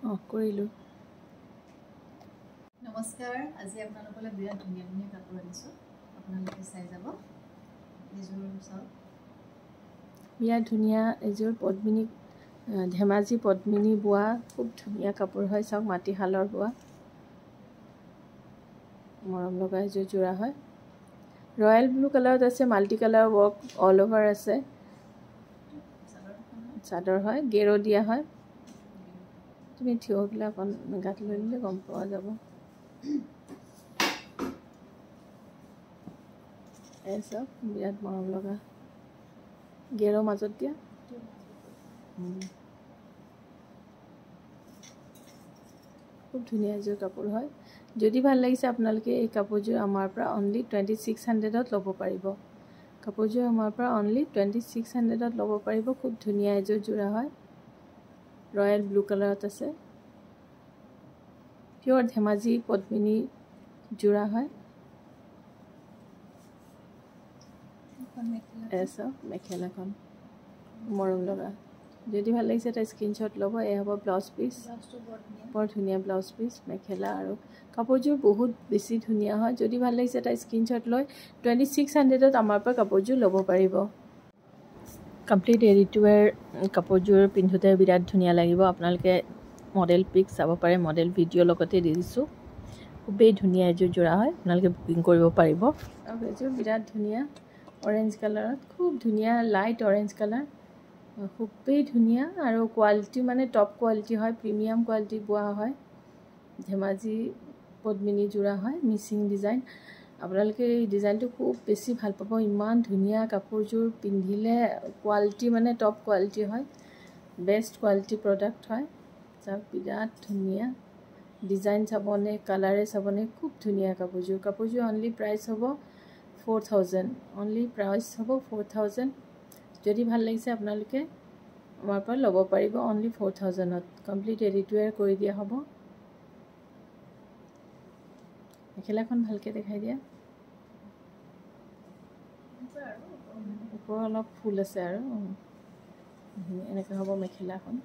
কৰিলোঁ। নমস্কাৰ, আজি আপোনালোকলৈ বিৰাট ধুনীয়া ধুনীয়া কাপোৰ আনিছোঁ, আপোনালোকে চাই যাব। এইযোৰ চাওক, বিৰাট ধুনীয়া এযোৰ পদ্মিনী, ধেমাজি পদ্মিনী বোৱা খুব ধুনীয়া কাপোৰ হয়। চাওক, মাটিশালৰ বোৱা মৰম লগা এযোৰ যোৰা হয়। ৰয়েল ব্লু কালাৰত আছে, multi colour work all over আছে। চাদৰ হয়, গেৰো দিয়া হয়। তুমি থিয় পেলাই অকণ গাত লৈ ল'লে গম পোৱা যাব। এই চাওক, বিৰাট মৰম লগা গেৰো মাজত দিয়া। খুব ধুনীয়া এযোৰ কাপোৰ হয়। যদি ভাল লাগিছে আপোনালোকে এই কাপোৰযোৰ আমাৰ পৰা অনলি 2600ত ল'ব পাৰিব। কাপোৰযোৰ আমাৰ পৰা অনলি 2600ত ল'ব পাৰিব। খুব ধুনীয়া এযোৰ যোৰা হয়, ৰয়েল ব্লু কালাৰত আছে। পিয়ৰ ধেমাজি পদ্মিনী যোৰা হয়। এছা মেখেলাখন মৰম লগা। যদি ভাল লাগিছে এটা স্ক্ৰীনশ্বট ল'ব। এয়া হ'ব ব্লাউজ পিচ, বৰ ধুনীয়া ব্লাউজ পিচ, মেখেলা আৰু কাপোৰযোৰ বহুত বেছি ধুনীয়া হয়। যদি ভাল লাগিছে এটা স্ক্ৰীনশ্বট লৈ 2600ত আমাৰ পৰা কাপোৰযোৰ ল'ব পাৰিব। কমপ্লিট ৰেডি টু ৱেৰ কাপোৰযোৰ পিন্ধোতে বিৰাট ধুনীয়া লাগিব। আপোনালোকে মডেল পিক চাব পাৰে, মডেল ভিডিঅ' লগতে দি দিছোঁ। খুবেই ধুনীয়া এযোৰ যোৰা হয়, আপোনালোকে বুকিং কৰিব পাৰিব। আৰু এযোৰ বিৰাট ধুনীয়া অৰেঞ্জ কালাৰত, খুব ধুনীয়া লাইট অৰেঞ্জ কালাৰ, খুবেই ধুনীয়া আৰু কোৱালিটি মানে টপ কোৱালিটি হয়, প্ৰিমিয়াম কোৱালিটি বোৱা হয়। ধেমাজি পদ্মিনী যোৰা হয়, মিচিং ডিজাইন। আপোনালোকে এই ডিজাইনটো খুব বেছি ভাল পাব। ইমান ধুনীয়া কাপোৰযোৰ পিন্ধিলে, কোৱালিটি মানে টপ কোৱালিটি হয়, বেষ্ট কোৱালিটি প্ৰডাক্ট হয়। চাওক, বিৰাট ধুনীয়া ডিজাইন চাবনে, কালাৰে চাবনে, খুব ধুনীয়া কাপোৰযোৰ। কাপোৰযোৰ অনলি প্ৰাইচ হ'ব 4000, অনলি প্ৰাইচ হ'ব 4000। যদি ভাল লাগিছে আপোনালোকে আমাৰ পৰা ল'ব পাৰিব অনলি 4000ত। কমপ্লিট ৰেডি টু ৱেৰ কৰি দিয়া হ'ব। মেখেলাখন ভালকৈ দেখাই দিয়া। ওপৰ অলপ ফুল আছে আৰু এনেকৈ হ'ব মেখেলাখন।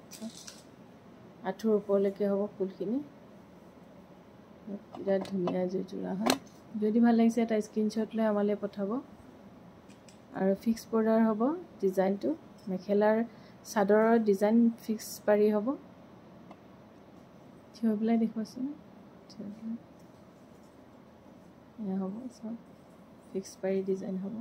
আঁঠুৰ ওপৰলৈকে হ'ব ফুলখিনি। বিৰাট ধুনীয়া এযোৰ যোৰা হয়। যদি ভাল লাগিছে এটা স্ক্ৰীনশ্বট লৈ আমালৈ পঠাব। আৰু ফিক্স বৰ্ডাৰ হ'ব ডিজাইনটো, মেখেলাৰ চাদৰৰ ডিজাইন ফিক্স পাৰি হ'ব। থিয় হৈ পেলাই দেখুৱাচোন, থিয় হৈ পেলাই এয়া হ'ব। চব ফিক্স পাৰি ডিজাইন হ'ব,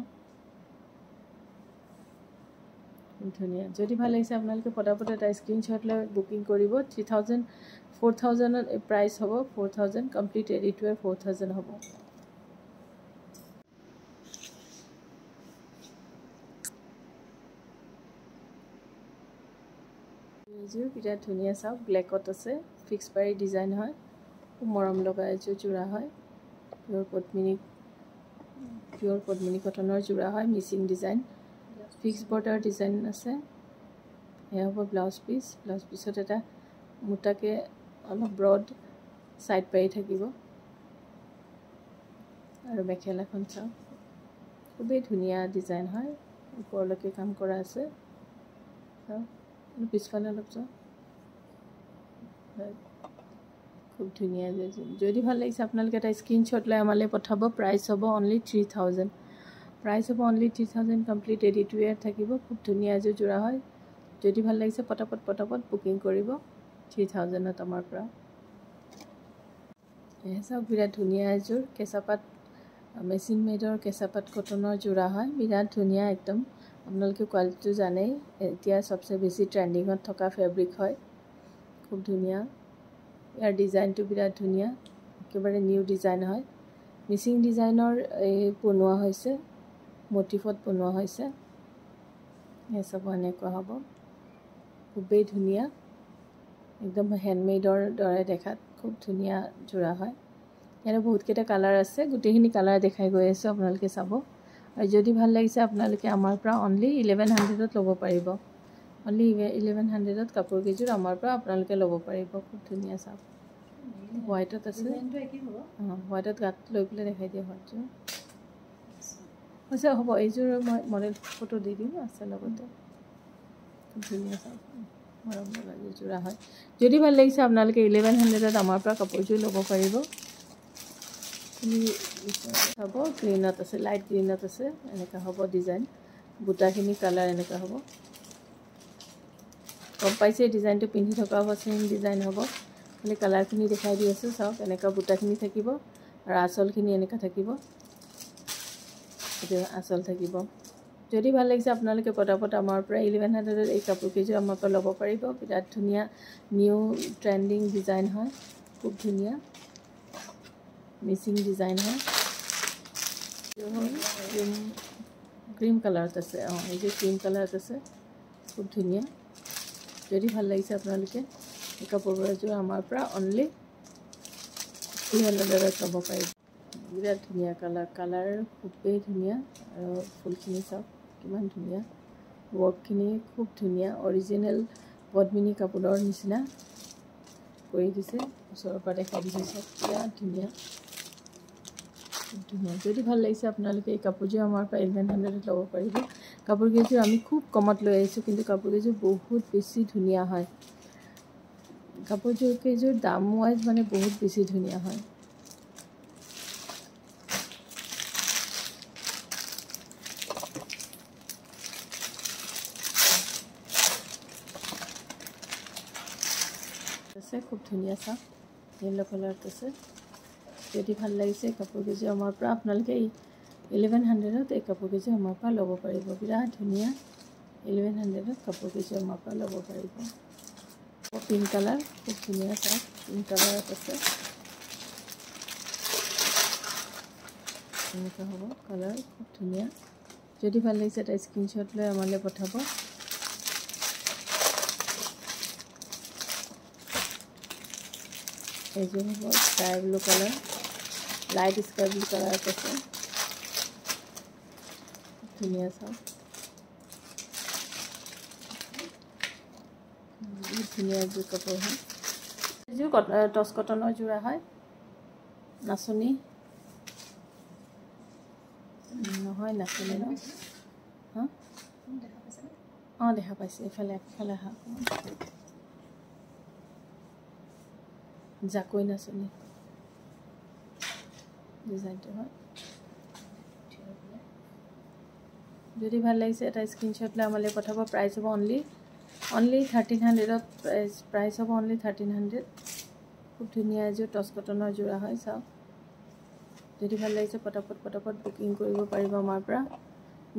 ধুনীয়া। যদি ভাল লাগিছে আপোনালোকে পটাপট এটা স্ক্ৰীনশ্বট লৈ বুকিং কৰিব। 3000 4000ত প্ৰাইচ হ'ব 4000, কমপ্লিট ৰেডি টু ৱেৰ 4000 হ'ব। এযোৰ বিৰাট ধুনীয়া, চাওক ব্লেকত আছে, ফিক্স পাৰি ডিজাইন হয়, খুব মৰম লগা এযোৰ যোৰা হয়। পিয়ৰ পদ্মিনী কটনৰ যোৰা হয়, Mising design, fix border design আছে। এয়া হ'ব ব্লাউজ পিচ। ব্লাউজ পিচত এটা মোটাকৈ অলপ ব্ৰড ছাইড পাৰি থাকিব। আৰু মেখেলাখন চাওক, খুবেই ধুনীয়া ডিজাইন হয়, ওপৰলৈকে কাম কৰা আছে। চাওক, পিছফালে অলপ চাওক, খুব ধুনীয়া। যদি ভাল লাগিছে আপোনালোকে এটা স্ক্ৰীনশ্বট লৈ আমালৈ পঠাব। প্ৰাইচ হ'ব অনলি 3000, প্ৰাইচ হ'ব অনলি 3000, কমপ্লিট ৰেডি টু ৱেৰ থাকিব। খুব ধুনীয়া এযোৰ যোৰা হয়। যদি ভাল লাগিছে পটাপট বুকিং কৰিব 3000ত আমাৰ পৰা। এয়া চাওক, বিৰাট ধুনীয়া এযোৰ কেঁচাপাত, মেচিন মেডৰ কেঁচাপাত কটনৰ যোৰা হয়, বিৰাট ধুনীয়া একদম। আপোনালোকে কোৱালিটিটো জানেই, এতিয়া চবচে বেছি ট্ৰেণ্ডিঙত থকা ফেব্ৰিক হয়, খুব ধুনীয়া। ইয়াৰ ডিজাইনটো বিৰাট ধুনীয়া, একেবাৰে নিউ ডিজাইন হয়। মিচিং ডিজাইনৰ এই বনোৱা হৈছে, মটিফত বনোৱা হৈছে। এই চব এনেকুৱা হ'ব, খুবেই ধুনীয়া, একদম হেণ্ডমেডৰ দৰে দেখাত, খুব ধুনীয়া যোৰা হয়। ইয়াৰে বহুতকেইটা কালাৰ আছে, গোটেইখিনি কালাৰ দেখাই গৈ আছোঁ, আপোনালোকে চাব। আৰু যদি ভাল লাগিছে আপোনালোকে আমাৰ পৰা অনলি 1100ত ল'ব পাৰিব। অনলি 1100ত কাপোৰকেইযোৰ আমাৰ পৰা আপোনালোকে ল'ব পাৰিব। খুব ধুনীয়া, চাওক হোৱাইটত আছে, হোৱাইটত গাত লৈ পেলাই দেখাই দিয়া হোৱাইটযোৰ হৈছে। হ'ব, এইযোৰ মই মডেল ফটো দি দিম, আছে লগতে। খুব ধুনীয়া, চাওক মৰম লগা যোৰা হয় যদি ভাল লাগিছে আপোনালোকে 1100ত আমাৰ পৰা কাপোৰযোৰ ল'ব পাৰিব হ'ব গ্ৰীণত আছে লাইট গ্ৰীণত আছে এনেকুৱা হ'ব ডিজাইন বুটাখিনি কালাৰ এনেকুৱা হ'ব গম পাইছে ডিজাইনটো পিন্ধি থকা হ'ব চেম ডিজাইন হ'ব খালি কালাৰখিনি দেখাই দি আছোঁ চাওক এনেকুৱা বুটাখিনি থাকিব আৰু আঁচলখিনি এনেকুৱা থাকিব এইটো আঁচল থাকিব যদি ভাল লাগিছে আপোনালোকে পটাপট আমাৰ পৰা 1100ত এই কাপোৰকেইযোৰ আমাৰ পৰা ল'ব পাৰিব বিৰাট ধুনীয়া নিউ ট্ৰেণ্ডিং ডিজাইন হয় খুব ধুনীয়া মিচিং ডিজাইন হয় ক্ৰীম কালাৰত আছে এইযোৰ ক্ৰীম কালাৰত আছে খুব ধুনীয়া যদি ভাল লাগিছে আপোনালোকে এই কাপোৰযোৰ আমাৰ পৰা অনলি 1100ত ল'ব পাৰিব বিৰাট ধুনীয়া কালাৰ খুবেই ধুনীয়া আৰু ফুলখিনি চাওক কিমান ধুনীয়া ৱৰ্কখিনি খুব ধুনীয়া অৰিজিনেল পদ্মিনী কাপোৰৰ নিচিনা কৰি দিছে ওচৰৰ পৰা দেখাই দিছে চাওক বিৰাট ধুনীয়া ধুনীয়া যদি ভাল লাগিছে আপোনালোকে এই কাপোৰযোৰ আমাৰ পৰা 1100ত ল'ব পাৰিব কাপোৰকেইযোৰ আমি খুব কমত লৈ আহিছোঁ কিন্তু কাপোৰকেইযোৰ বহুত বেছি ধুনীয়া হয় কাপোৰকেইযোৰ দাম ৱাইজ মানে বহুত বেছি ধুনীয়া হয় আছে খুব ধুনীয়া চাওক য়েল্লো কালাৰত আছে যদি ভাল লাগিছে কাপোৰকেইযোৰ আমাৰ পৰা আপোনালোকে 1100ত এই কাপোৰকেইযোৰ আমাৰ পৰা ল'ব পাৰিব বিৰাট ধুনীয়া 1100ত কাপোৰকেইযোৰ আমাৰ পৰা ল'ব পাৰিব পিংক কালাৰ খুব ধুনীয়া চাওক পিংক কালাৰত আছে এনেকুৱা হ'ব কালাৰ খুব ধুনীয়া যদি ভাল লাগিছে এটা স্ক্ৰীনশ্বট লৈ আমালৈ পঠাব এইযোৰ হ'ব sky blue colour light sky blue কালাৰত আছে ধুনীয়া চাওক বহুত ধুনীয়া এযোৰ কাপোৰ হয় এইযোৰ টচ কটনৰ যোৰা হয় নাচনী নহয় নাচনী ন হা দেখা পাইছে এইফালে আগফালে আহা জাকৈ নাচনী ডিজাইনটো হয় যদি ভাল লাগিছে এটা স্ক্ৰীনশ্বট লৈ আমালৈ পঠাব প্ৰাইচ হ'ব অনলি 1300ত প্ৰাইচ হ'ব অনলি 1300 খুব ধুনীয়া এযোৰ টচ কটনৰ যোৰা হয় চাওক যদি ভাল লাগিছে পটাপট বুকিং কৰিব পাৰিব আমাৰ পৰা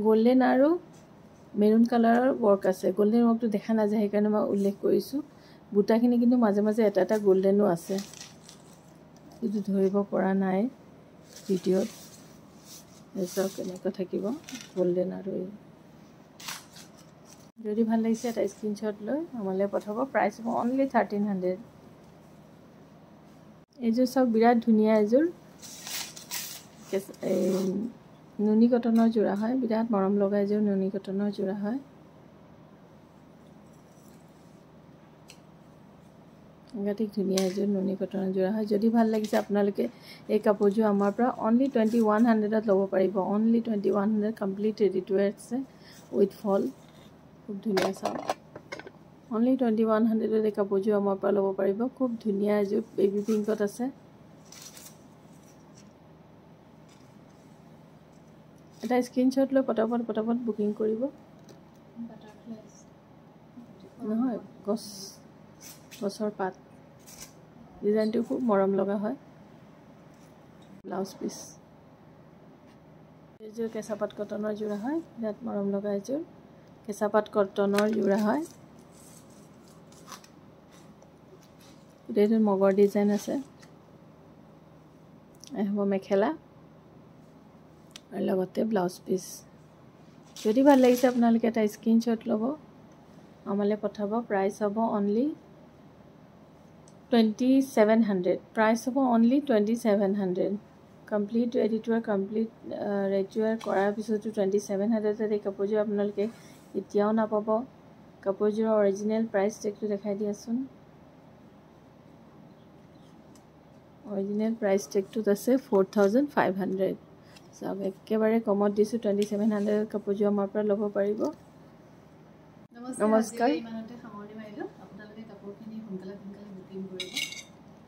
গোল্ডেন আৰু মেৰুন কালাৰৰ ৱৰ্ক আছে গোল্ডেন ৱৰ্কটো দেখা নাযায় সেইকাৰণে মই উল্লেখ কৰিছোঁ বুটাখিনি কিন্তু মাজে মাজে এটা গোল্ডেনো আছে কিন্তু ধৰিব পৰা নাই ভিডিঅ'ত চাওক কেনেকুৱা থাকিব গোল্ডেন আৰু যদি ভাল লাগিছে এটা স্ক্ৰীনশ্বট লৈ আমালৈ পঠাব প্ৰাইচ হ'ব অনলি 1300 এইযোৰ চাওক বিৰাট ধুনীয়া এযোৰ নুনি কটনৰ যোৰা হয় বিৰাট মৰম লগা এযোৰ নুনি কটনৰ যোৰা হয় সাংঘাতিক ধুনীয়া এযোৰ নুনি কটনৰ যোৰা হয় যদি ভাল লাগিছে আপোনালোকে এই কাপোৰযোৰ আমাৰ পৰা অনলি 2100ত ল'ব পাৰিব অনলি 2100 কমপ্লিট ৰেডি টু ৱেৰ আছে উইথ ফল খুব ধুনীয়া চাওক অনলি 2100ত এই কাপোৰযোৰ আমাৰ পৰা ল'ব পাৰিব খুব ধুনীয়া এযোৰ বেবী পিংকত আছে এটা স্ক্ৰীনশ্বট লৈ পটাপট বুকিং কৰিব নহয় গছৰ পাত ডিজাইনটো খুব মৰম লগা হয় ব্লাউজ পিচ এইযোৰ কেঁচাপাত কটনৰ যোৰা হয় বিৰাট মৰম লগা এযোৰ কেঁচাপাত কটনৰ যোৰা হয় গোটেইটো মগৰ ডিজাইন আছে হ'ব মেখেলা আৰু লগতে ব্লাউজ পিচ যদি ভাল লাগিছে আপোনালোকে এটা স্ক্ৰীনশ্বট ল'ব আমালৈ পঠাব প্ৰাইচ হ'ব অনলি 2700 প্ৰাইচ হ'ব অনলি 2700 কমপ্লিট ৰেডি টু ৱেৰ কৰাৰ পিছতো 2700ত এই কাপোৰযোৰ আপোনালোকে এতিয়াও নাপাব কাপোৰযোৰৰ অৰিজিনেল প্ৰাইচ টেগটো দেখাই দিয়াচোন অৰিজিনেল প্ৰাইচ টেগটোত আছে 4500 চাওক একেবাৰে কমত দিছোঁ 2700 কাপোৰযোৰ আমাৰ পৰা ল'ব পাৰিব নমস্কাৰ সোনকালে বুকিং কৰিব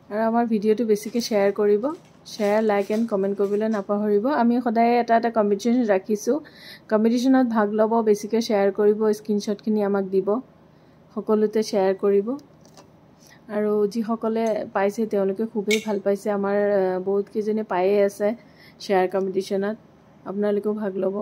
আৰু আমাৰ ভিডিঅ'টো বেছিকৈ শ্বেয়াৰ কৰিব শ্বেয়াৰ লাইক এণ্ড কমেণ্ট কৰিবলৈ নাপাহৰিব আমি সদায় এটা কম্পিটিশ্যন ৰাখিছোঁ কম্পিটিশ্যনত ভাগ ল'ব বেছিকৈ শ্বেয়াৰ কৰিব স্ক্ৰীনশ্বটখিনি আমাক দিব সকলোতে শ্বেয়াৰ কৰিব আৰু যিসকলে পাইছে তেওঁলোকে খুবেই ভাল পাইছে আমাৰ বহুত কেইজনে পায়ে আছে শ্বেয়াৰ কম্পিটিশ্যনত আপোনালোকেও ভাগ ল'ব